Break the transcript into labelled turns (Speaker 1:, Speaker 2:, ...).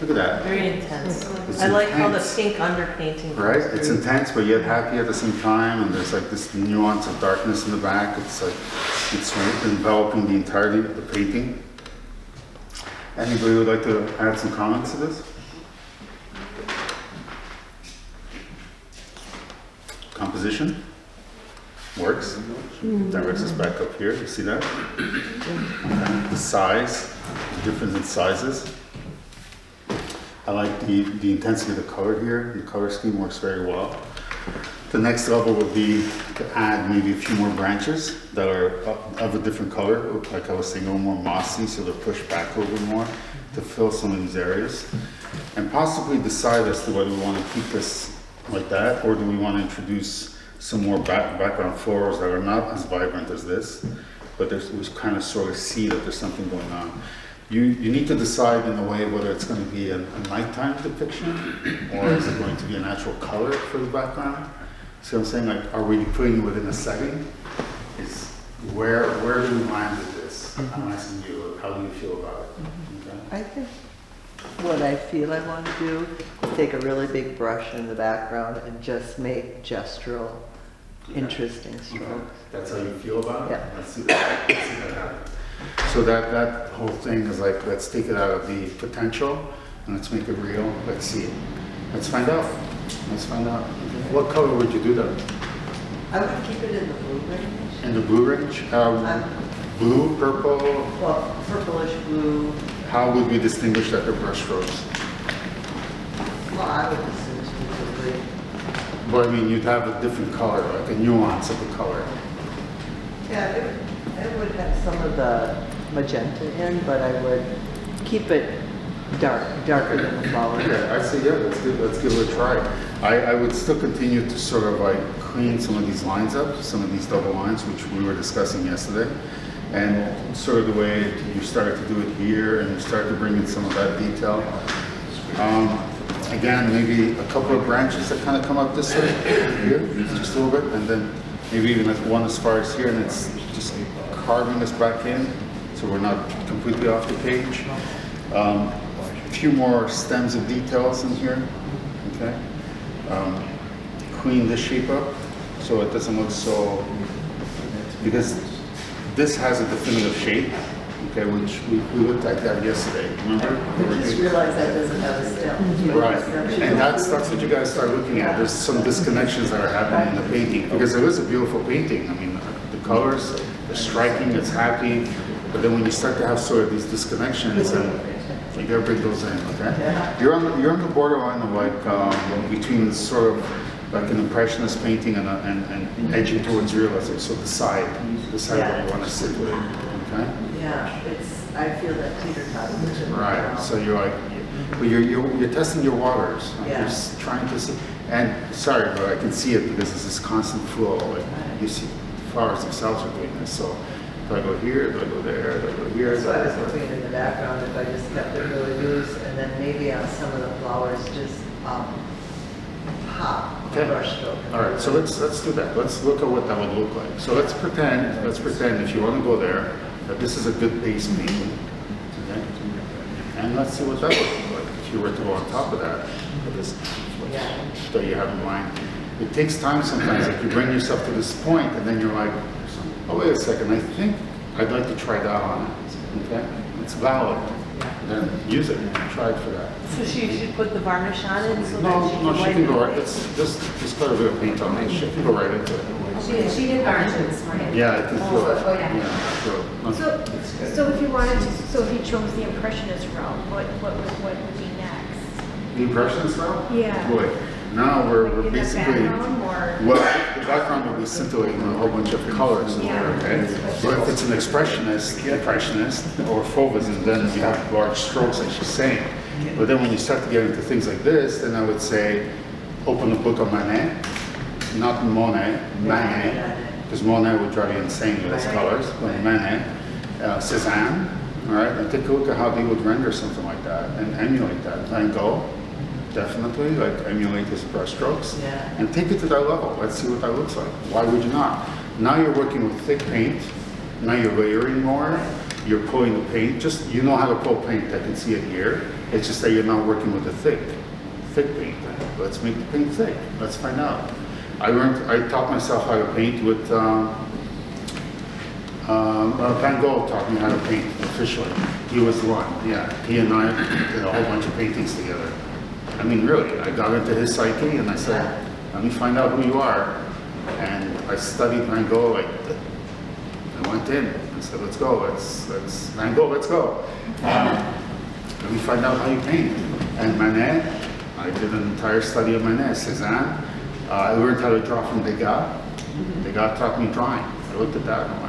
Speaker 1: Look at that.
Speaker 2: Very intense.
Speaker 1: It's
Speaker 2: I like how the
Speaker 1: intense.
Speaker 2: pink underpainting.
Speaker 1: Right?
Speaker 2: comes
Speaker 1: It's
Speaker 2: through.
Speaker 1: intense, but yet happy at the same time, and there's like this nuance of darkness in the back. It's like, it's enveloping the entirety of the painting. Anybody would like to add some comments to this? Composition? Works. Directs us back up here, you see that? Okay. The size, the difference in sizes. I like the intensity of the color here. The color scheme works very well. The next level would be to add maybe a few more branches that are of a different color, like I was saying, a little more mossy, so they're pushed back a little bit more to fill some of these areas. And possibly decide as to whether we want to keep this like that, or do we want to introduce some more background florals that are not as vibrant as this, but we kind of sort of see that there's something going on. You need to decide in a way whether it's going to be a nighttime depiction or is it going to be a natural color for the background. See what I'm saying? Like, are we putting it within a setting? Is where do we land with this? I'm asking you, how do you feel about it? Okay.
Speaker 3: I think what I feel I want to do is take a really big brush in the background and just make gestural, interesting strokes.
Speaker 1: Okay. That's how you feel about it?
Speaker 3: Yeah.
Speaker 1: Let's see that happen. So that whole thing is like, let's take it out of the potential and let's make it real. Let's see it. Let's find out. Let's find out. What color would you do that?
Speaker 3: I would keep it in the blue range.
Speaker 1: In the blue range? Blue, purple?
Speaker 3: Well, purplish blue.
Speaker 1: How would we distinguish that they're brush strokes?
Speaker 3: Well, I would distinguish between.
Speaker 1: But I mean, you'd have a different color, like a nuance of the color.
Speaker 3: Yeah, it would have some of the magenta in, but I would keep it darker than the flower.
Speaker 1: Yeah, I say, yeah, let's give it a try. I would still continue to sort of like clean some of these lines up, some of these double lines, which we were discussing yesterday. And sort of the way you started to do it here, and you started to bring in some of that detail. Again, maybe a couple of branches that kind of come up this way, here, just a little bit, and then maybe even one as far as here, and it's just carving us back in, so we're not completely off the page. A few more stems of details in here, okay? Clean this shape up so it doesn't look so, because this has a definitive shape, okay, which we looked at that yesterday, remember?
Speaker 3: I just realized that doesn't have a stem.
Speaker 1: Right, and that's what you guys start looking at. There's some disconnections that are happening in the painting, because it is a beautiful painting. I mean, the colors, they're striking, it's happy, but then when you start to have sort of these disconnections, and you gotta bring those in, okay? You're on the borderline of like, between sort of like an impressionist painting and edging towards realism, so decide where you want to sit with it, okay?
Speaker 3: Yeah, I feel that teeter-totter.
Speaker 1: Right, so you're like, but you're testing your waters. Like
Speaker 3: Yeah.
Speaker 1: You're just trying to see, and sorry, but I can see it because it's this constant flow. Like you see, the flowers themselves are doing this. So do I go here? Do I go there? Do I go here?
Speaker 3: That's why I was hoping in the background if I just kept it really loose, and then maybe on some of the flowers just pop a
Speaker 1: Okay.
Speaker 3: brush stroke.
Speaker 1: All right, so let's do that. Let's look at what that would look like. So let's pretend if you want to go there, that this is a good base painting. Okay? And let's see what that would look like if you were to go on top of that. But this that you have in mind. It takes time sometimes. Like you bring yourself to this point, and then you're like, oh wait a second, I think I'd like to try that on it. Okay? It's valid. Then use it. Try it for that.
Speaker 2: So she should put the varnish on it so
Speaker 1: No,
Speaker 2: that she
Speaker 1: no,
Speaker 2: can
Speaker 1: she
Speaker 2: wipe
Speaker 1: can go
Speaker 2: it?
Speaker 1: right. Just put a bit of paint on it. She can go right into it.
Speaker 4: She did varnish it this morning.
Speaker 1: Yeah, I can feel it.
Speaker 4: Oh, yeah.
Speaker 1: Yeah, so,
Speaker 5: So if you wanted to, so if you chose the Impressionist route, what would be next?
Speaker 1: the impressions now?
Speaker 5: Yeah.
Speaker 1: Boy, now we're
Speaker 5: In the
Speaker 1: basically,
Speaker 5: background or?
Speaker 1: well, the background will be scintillating with a whole bunch of colors in there,
Speaker 5: Yeah.
Speaker 1: okay? But if it's an impressionist, or Fauvism, then you have large strokes, like she's saying. But then when you start to get into things like this, then I would say, open a book of Manet, not Monet, Manet, because Monet would drive you insane with his colors, but Manet, Cézanne, all right, and take a look at how they would render something like that and emulate that. Van Gogh, definitely, like emulate his brush strokes,
Speaker 3: Yeah.
Speaker 1: and take it to that level. Let's see what that looks like. Why would you not? Now you're working with thick paint, now you're layering more, you're pulling the paint, just, you know how to pull paint, I can see it here. It's just that you're not working with a thick paint. Let's make the paint thick. Let's find out. I taught myself how to paint with, Van Gogh taught me how to paint officially. He was the one, yeah. He and I did a whole bunch of paintings together. I mean, really, I got into his psyche and I said, let me find out who you are. And I studied Van Gogh. I went in. I said, let's go. Let's Van Gogh, let's go. Let me find out how you paint. And Manet, I did an entire study of Manet. Cézanne, I learned how to draw from Degas. Degas taught me drawing. I looked at that and I'm